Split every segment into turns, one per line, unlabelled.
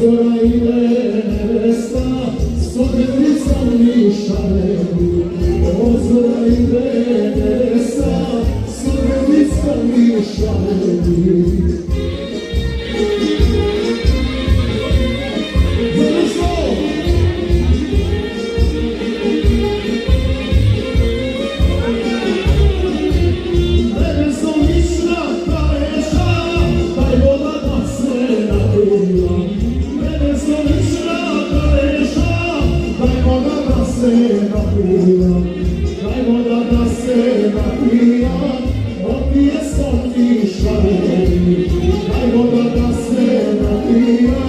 zora ide nevesta, s odrednicom nišaleni. Zora ide nevesta, s odrednicom nišaleni. Daj voda da se napija, opije stoti šaleni. Daj voda da se napija,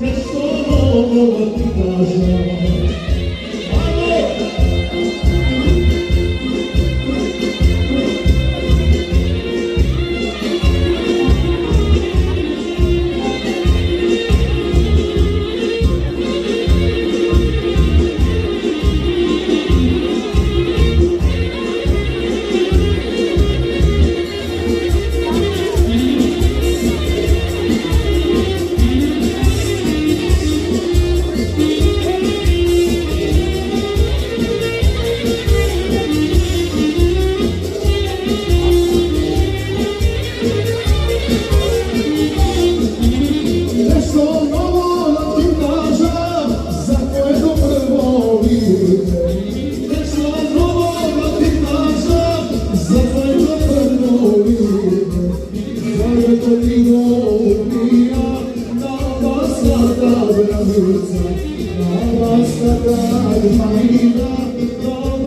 nešto novo ti kažem. Na vas da